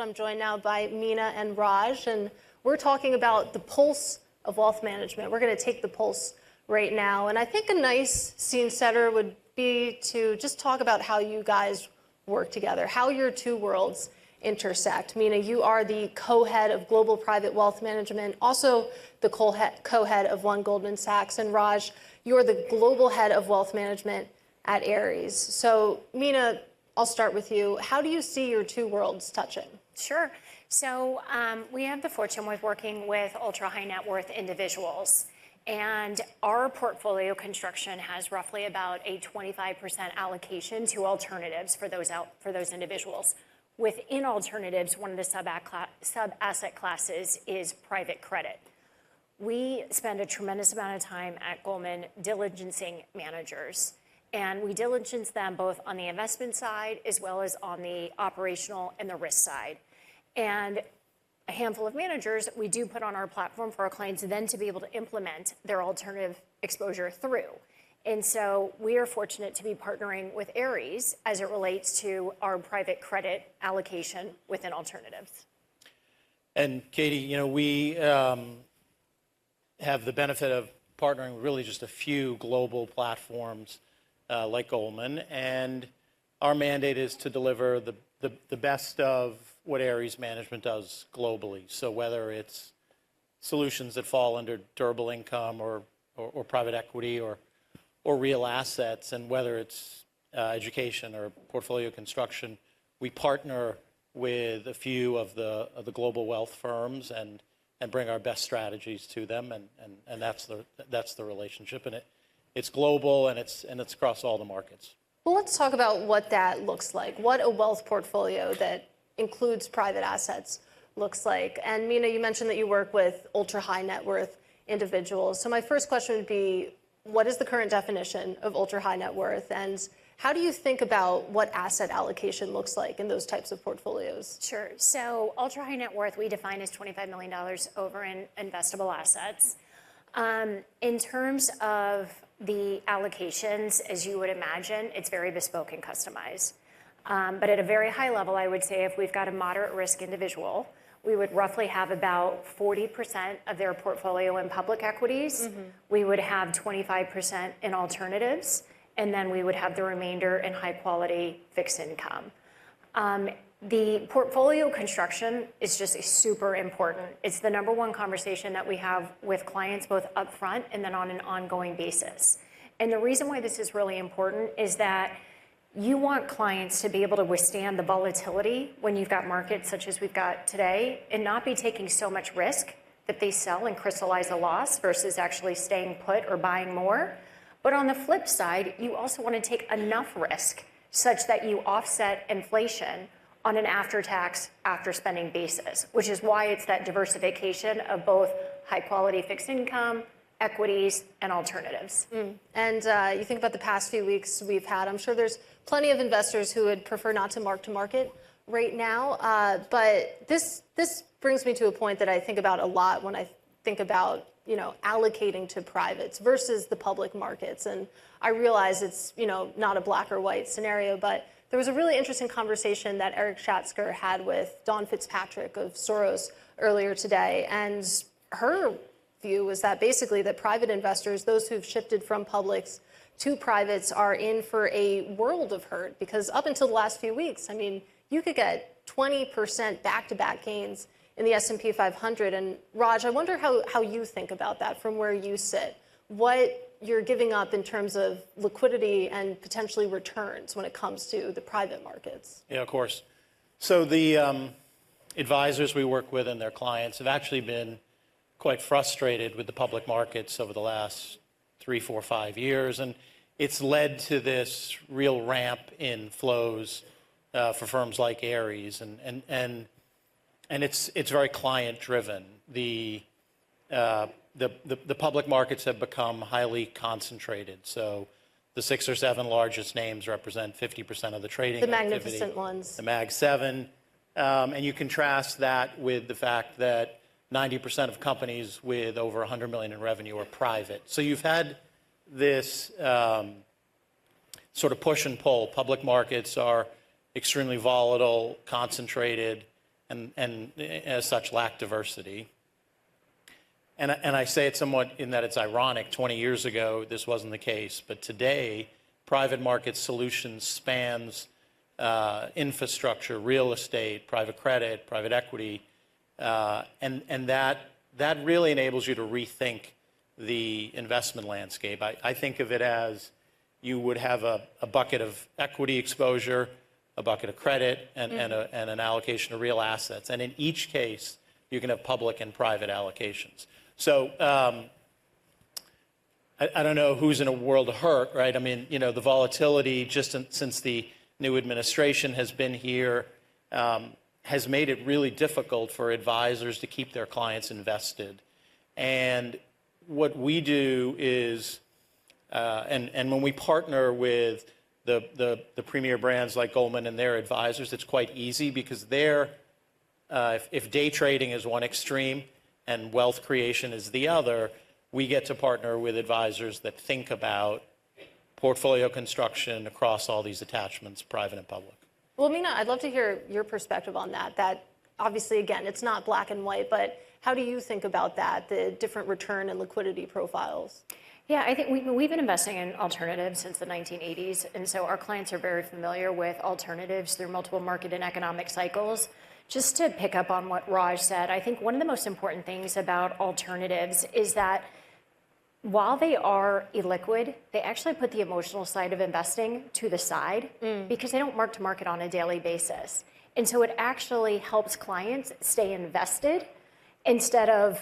I'm joined now by Meena and Raj, and we're talking about the pulse of wealth management. We're going to take the pulse right now, and I think a nice scene setter would be to just talk about how you guys work together, how your two worlds intersect. Meena, you are the co-head of Global Private Wealth Management, also the co-head of Goldman Sachs, and Raj, you're the global head of wealth management at Ares. So, Meena, I'll start with you. How do you see your two worlds touching? Sure. So we have the fortune with working with ultra high net worth individuals, and our portfolio construction has roughly about a 25% allocation to alternatives for those individuals. Within alternatives, one of the sub-asset classes is private credit. We spend a tremendous amount of time at Goldman diligencing managers. And we diligence them both on the investment side as well as on the operational and the risk side. And a handful of managers we do put on our platform for our clients then to be able to implement their alternative exposure through. And so we are fortunate to be partnering with Ares as it relates to our private credit allocation within alternatives. And Katie, we have the benefit of partnering with really just a few global platforms like Goldman, and our mandate is to deliver the best of what Ares management does globally. So whether it's solutions that fall under durable income or private equity or real assets, and whether it's education or portfolio construction, we partner with a few of the global wealth firms and bring our best strategies to them, and that's the relationship. And it's global, and it's across all the markets. Well, let's talk about what that looks like, what a wealth portfolio that includes private assets looks like. And Meena, you mentioned that you work with ultra high net worth individuals. So my first question would be, what is the current definition of ultra high net worth? And how do you think about what asset allocation looks like in those types of portfolios? Sure. So ultra high net worth we define as $25 million over in investable assets. In terms of the allocations, as you would imagine, it's very bespoke and customized. But at a very high level, I would say if we've got a moderate risk individual, we would roughly have about 40% of their portfolio in public equities. Mm-hmm. We would have 25% in alternatives, and then we would have the remainder in high quality fixed income. The portfolio construction is just super important. It's the number one conversation that we have with clients, both upfront and then on an ongoing basis. And the reason why this is really important is that you want clients to be able to withstand the volatility when you've got markets such as we've got today and not be taking so much risk that they sell and crystallize a loss versus actually staying put or buying more. But on the flip side, you also want to take enough risk such that you offset inflation on an after-tax, after-spending basis, which is why it's that diversification of both high-quality fixed income, equities, and alternatives. And you think about the past few weeks we've had, I'm sure there's plenty of investors who would prefer not to mark to market right now, but this brings me to a point that I think about a lot when I think about allocating to privates versus the public markets. And I realize it's not a black or white scenario, but there was a really interesting conversation that Eric Schatzker had with Dawn Fitzpatrick of Soros earlier today. And her view was that basically that private investors, those who've shifted from publics to privates, are in for a world of hurt, because up until the last few weeks, I mean, you could get 20% back-to-back gains in the S&P 500. And Raj, I wonder how you think about that from where you sit. What you're giving up in terms of liquidity and potentially returns when it comes to the private markets. Yeah, of course. So the advisors we work with and their clients have actually been quite frustrated with the public markets over the last 3, 4, 5 years. And it's led to this real ramp in flows for firms like Ares. And it's very client driven. The public markets have become highly concentrated. So the 6 or 7 largest names represent 50% of the trading activity. The magnificent ones. The Mag 7. And you contrast that with the fact that 90% of companies with over 100 million in revenue are private. So you've had this sort of push and pull. Public markets are extremely volatile, concentrated, and as such lack diversity. And I say it somewhat in that it's ironic. 20 years ago, this wasn't the case, but today, private market solutions spans infrastructure, real estate, private credit, private equity, and that really enables you to rethink the investment landscape. I think of it as you would have a bucket of equity exposure, a bucket of credit, and an allocation of real assets. And in each case, you can have public and private allocations. So I don't know who's in a world of hurt, right? I mean, the volatility just since the new administration has been here has made it really difficult for advisors to keep their clients invested. And what we do is, and when we partner with the premier brands like Goldman and their advisors, it's quite easy because if day trading is one extreme and wealth creation is the other, we get to partner with advisors that think about portfolio construction across all these attachments, private and public. Well, Meena, I'd love to hear your perspective on that. That obviously, again, it's not black and white, but how do you think about that, the different return and liquidity profiles? Yeah, I think we've been investing in alternatives since the 1980s, and so our clients are very familiar with alternatives through multiple market and economic cycles. Just to pick up on what Raj said, I think one of the most important things about alternatives is that while they are illiquid, they actually put the emotional side of investing to the side because they don't mark to market on a daily basis. And so it actually helps clients stay invested instead of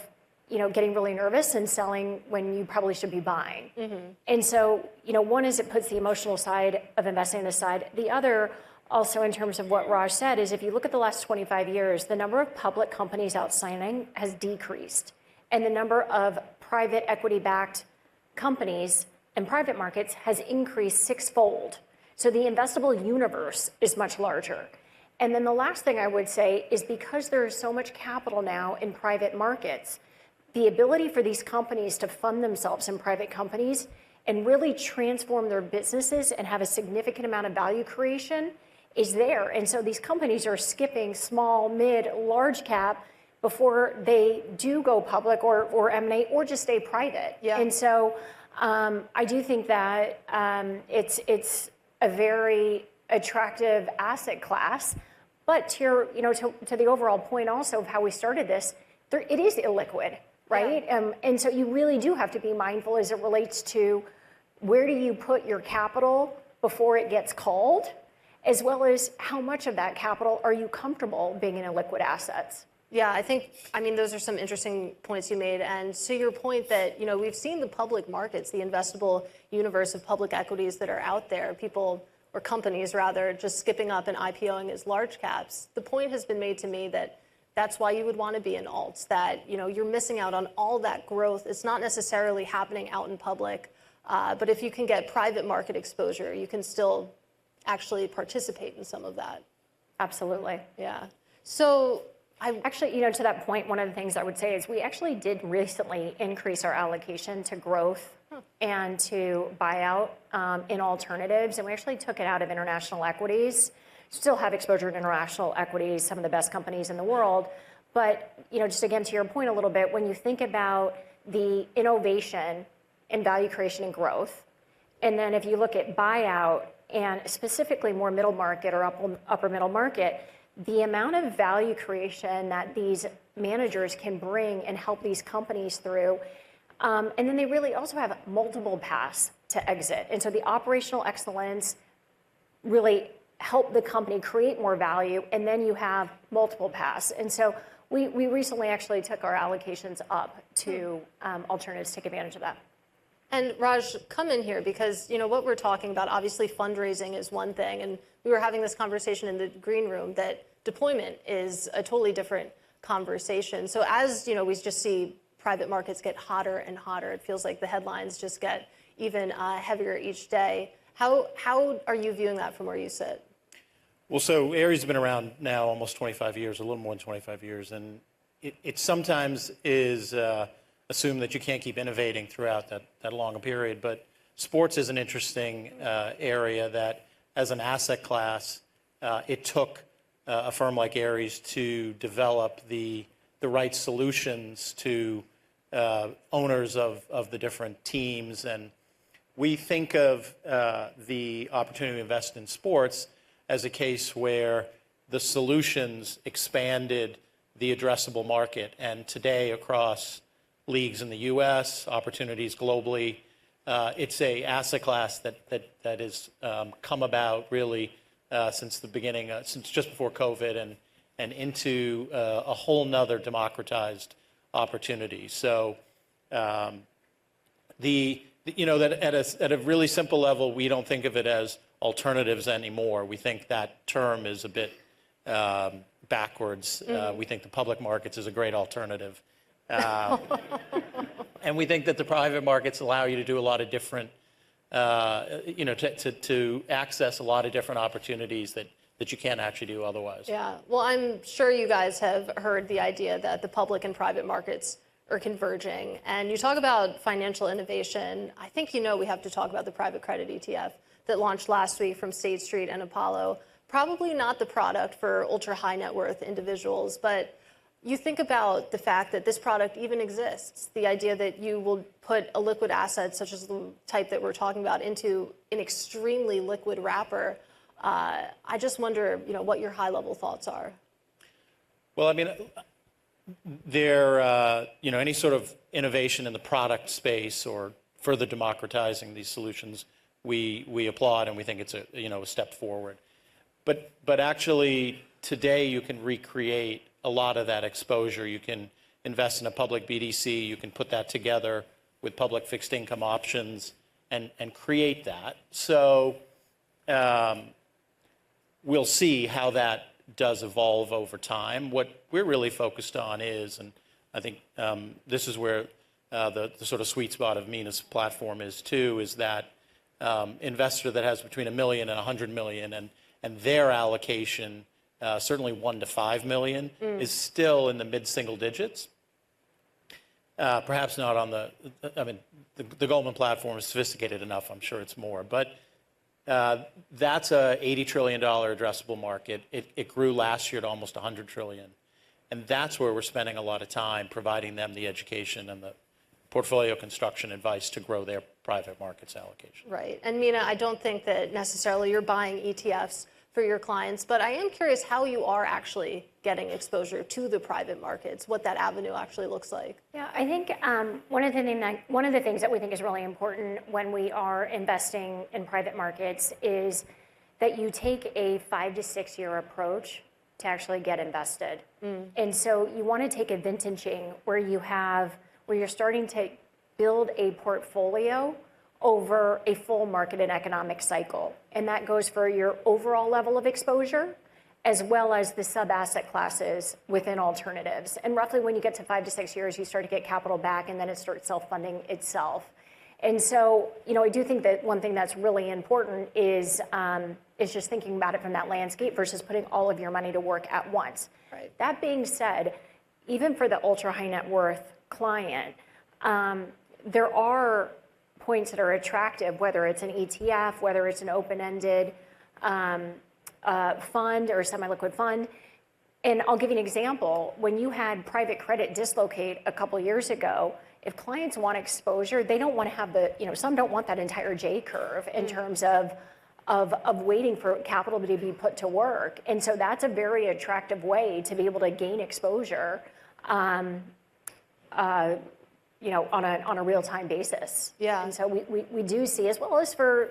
getting really nervous and selling when you probably should be buying. And so, one is it puts the emotional side of investing aside. The other, also in terms of what Raj said, is if you look at the last 25 years, the number of public companies outstanding has decreased. And the number of private equity-backed companies and private markets has increased sixfold. So the investable universe is much larger. And then the last thing I would say is because there is so much capital now in private markets, the ability for these companies to fund themselves in private companies and really transform their businesses and have a significant amount of value creation is there. And so these companies are skipping small, mid, large cap before they do go public or M&A or just stay private. Yeah. And so I do think that it's a very attractive asset class. But to the overall point also of how we started this, it is illiquid, right? Yeah. And so you really do have to be mindful as it relates to where do you put your capital before it gets called, as well as how much of that capital are you comfortable being in illiquid assets? Yeah, those are some interesting points you made. And to your point that, we've seen the public markets, the investable universe of public equities that are out there, people or companies rather, just skipping up and IPOing as large caps. The point has been made to me that that's why you would want to be in alts, that, you're missing out on all that growth. It's not necessarily happening out in public, but if you can get private market exposure, you can still actually participate in some of that. Absolutely. Yeah. So actually, to that point, one of the things I would say is we actually did recently increase our allocation to growth and to buyout in alternatives, and we actually took it out of international equities. Still have exposure to international equities, some of the best companies in the world. But, just again, to your point a little bit, when you think about the innovation and value creation and growth, and then if you look at buyout and specifically more middle market or upper middle market, the amount of value creation that these managers can bring and help these companies through, and then they really also have multiple paths to exit. And so the operational excellence really help the company create more value, and then you have multiple paths. And so we recently actually took our allocations up to alternatives to take advantage of that. And Raj, come in here because, what we're talking about, obviously fundraising is one thing. And we were having this conversation in the green room that deployment is a totally different conversation. So as, we just see private markets get hotter and hotter, it feels like the headlines just get even heavier each day. How are you viewing that from where you sit? Well, so Ares has been around now almost 25 years, a little more than 25 years. And it sometimes is assumed that you can't keep innovating throughout that long a period. But sports is an interesting area that, as an asset class, it took a firm like Ares to develop the right solutions to owners of the different teams. And we think of the opportunity to invest in sports as a case where the solutions expanded the addressable market. And today, across leagues in the U.S., opportunities globally, it's a asset class that has come about really since the beginning, since just before COVID, and into a whole nother democratized opportunity. So that at a really simple level, we don't think of it as alternatives anymore. We think that term is a bit backwards. We think the public markets is a great alternative. And we think that the private markets allow you to do a lot of different, to access a lot of different opportunities that you can't actually do otherwise. Yeah, well, I'm sure you guys have heard the idea that the public and private markets are converging. And you talk about financial innovation. I think we have to talk about the private credit ETF that launched last week from State Street and Apollo. Probably not the product for ultra high net worth individuals, but you think about the fact that this product even exists, the idea that you will put a liquid asset, such as the type that we're talking about, into an extremely liquid wrapper. I just wonder, what your high-level thoughts are. Well, I mean, any sort of innovation in the product space or further democratizing these solutions, we applaud, and we think it's a step forward. But actually, today you can recreate a lot of that exposure. You can invest in a public BDC. You can put that together with public fixed income options and create that. So we'll see how that does evolve over time. What we're really focused on is, and I think this is where the sort of sweet spot of Meena's platform is too, is that investor that has between $1 million and $100 million, and their allocation, certainly $1 to $5 million, is still in the mid-single digits. Perhaps not on the Goldman platform is sophisticated enough. I'm sure it's more. But that's a $80 trillion addressable market. It grew last year to almost $100 trillion. And that's where we're spending a lot of time providing them the education and the portfolio construction advice to grow their private markets allocation. Right. And Meena, I don't think that necessarily you're buying ETFs for your clients, but I am curious how you are actually getting exposure to the private markets, what that avenue actually looks like. Yeah, I think one of the things that we think is really important when we are investing in private markets is that you take a 5 to 6 year approach to actually get invested. And so you want to take a vintaging where you're starting to build a portfolio over a full market and economic cycle. And that goes for your overall level of exposure, as well as the sub-asset classes within alternatives. And roughly when you get to 5 to 6 years, you start to get capital back, and then it starts self-funding itself. And so, I do think that one thing that's really important is just thinking about it from that landscape versus putting all of your money to work at once. Right. That being said, even for the ultra high net worth client, there are points that are attractive, whether it's an ETF, whether it's an open-ended fund or semi-liquid fund. And I'll give you an example. When you had private credit dislocate a couple years ago, if clients want exposure, they don't want to have some don't want that entire J curve in terms of waiting for capital to be put to work. And so that's a very attractive way to be able to gain exposure on a real-time basis. Yeah. And so we do see, as well as for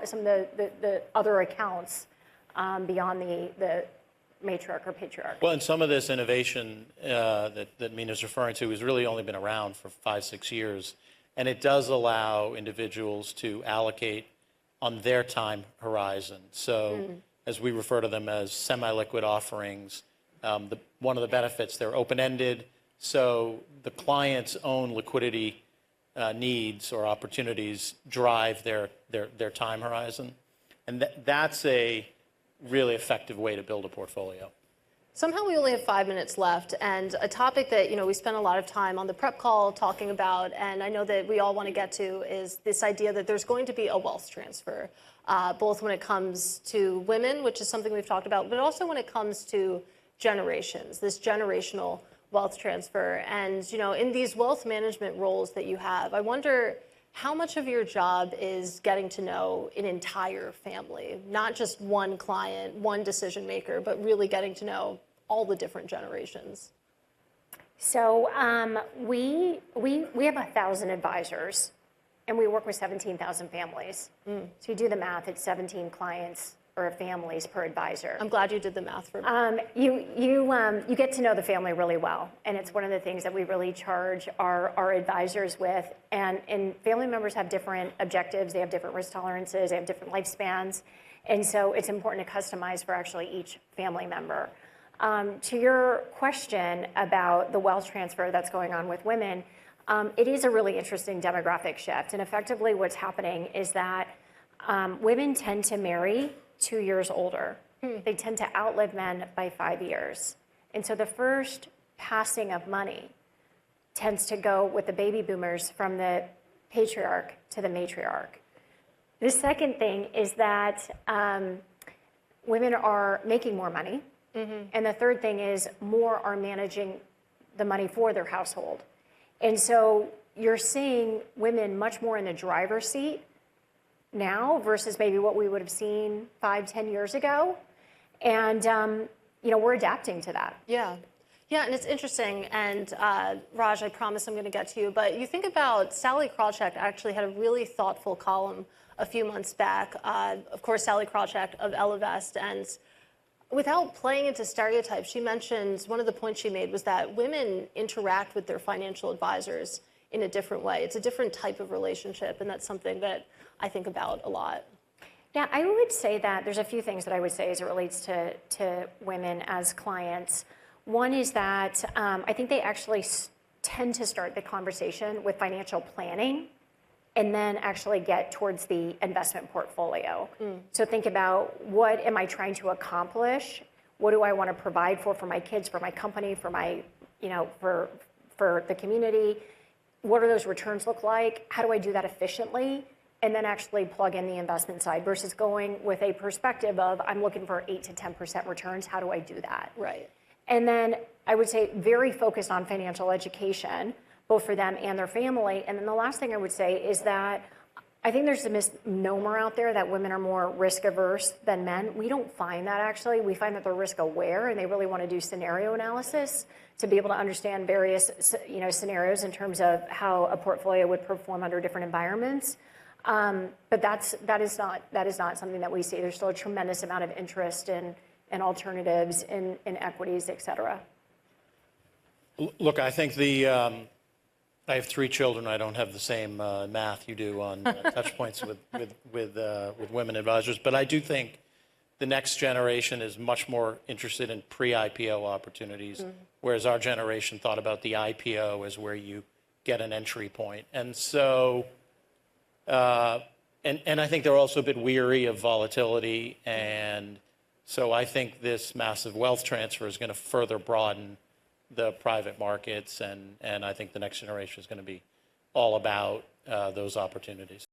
some of the other accounts beyond the matriarch or patriarch. Well, and some of this innovation that Meena's referring to has really only been around for 5, 6 years, and it does allow individuals to allocate on their time horizon. So as we refer to them as semi-liquid offerings, one of the benefits, they're open-ended. So the client's own liquidity needs or opportunities drive their time horizon. And that's a really effective way to build a portfolio. Somehow we only have 5 minutes left, and a topic that we spent a lot of time on the prep call talking about, and I know that we all want to get to, is this idea that there's going to be a wealth transfer. both when it comes to women, which is something we've talked about, but also when it comes to generations, this generational wealth transfer. And, in these wealth management roles that you have, I wonder how much of your job is getting to know an entire family, not just one client, one decision maker, but really getting to know all the different generations. So we have 1,000 advisors, and we work with 17,000 families. So you do the math; it's 17 clients or families per advisor. I'm glad you did the math for me. You get to know the family really well, and it's one of the things that we really charge our advisors with. And family members have different objectives, they have different risk tolerances, they have different lifespans, and so it's important to customize for actually each family member. To your question about the wealth transfer that's going on with women, it is a really interesting demographic shift, and effectively what's happening is that women tend to marry 2 years older. They tend to outlive men by 5 years. And so the first passing of money tends to go with the baby boomers from the patriarch to the matriarch. The second thing is that women are making more money. And the third thing is more are managing the money for their household. And so you're seeing women much more in the driver's seat now versus maybe what we would have seen 5-10 years ago. And, we're adapting to that. Yeah, and it's interesting. And Raj, I promise I'm going to get to you. But you think about Sally Krawcheck actually had a really thoughtful column a few months back. Of course, Sally Krawcheck of Ellevest. And without playing into stereotypes, she mentioned one of the points she made was that women interact with their financial advisors in a different way. It's a different type of relationship. And that's something that I think about a lot. Yeah, I would say that there's a few things that I would say as it relates to women as clients. One is that I think they actually tend to start the conversation with financial planning and then actually get towards the investment portfolio. So think about, what am I trying to accomplish? What do I want to provide for my kids, for my company, for my, for the community? What do those returns look like? How do I do that efficiently? And then actually plug in the investment side versus going with a perspective of, I'm looking for 8 to 10% returns. How do I do that? Right. And then I would say very focused on financial education, both for them and their family. And then the last thing I would say is that I think there's a misnomer out there that women are more risk averse than men. We don't find that, actually. We find that they're risk aware and they really want to do scenario analysis to be able to understand various scenarios in terms of how a portfolio would perform under different environments. But that is not something that we see. There's still a tremendous amount of interest in alternatives, in equities, et cetera. Look, I think I have 3 children. I don't have the same math you do on touch points with women advisors, but I do think the next generation is much more interested in pre-IPO opportunities, whereas our generation thought about the IPO as where you get an entry point. And so, and I think they're also a bit weary of volatility, and so I think this massive wealth transfer is going to further broaden the private markets, and I think the next generation is going to be all about those opportunities.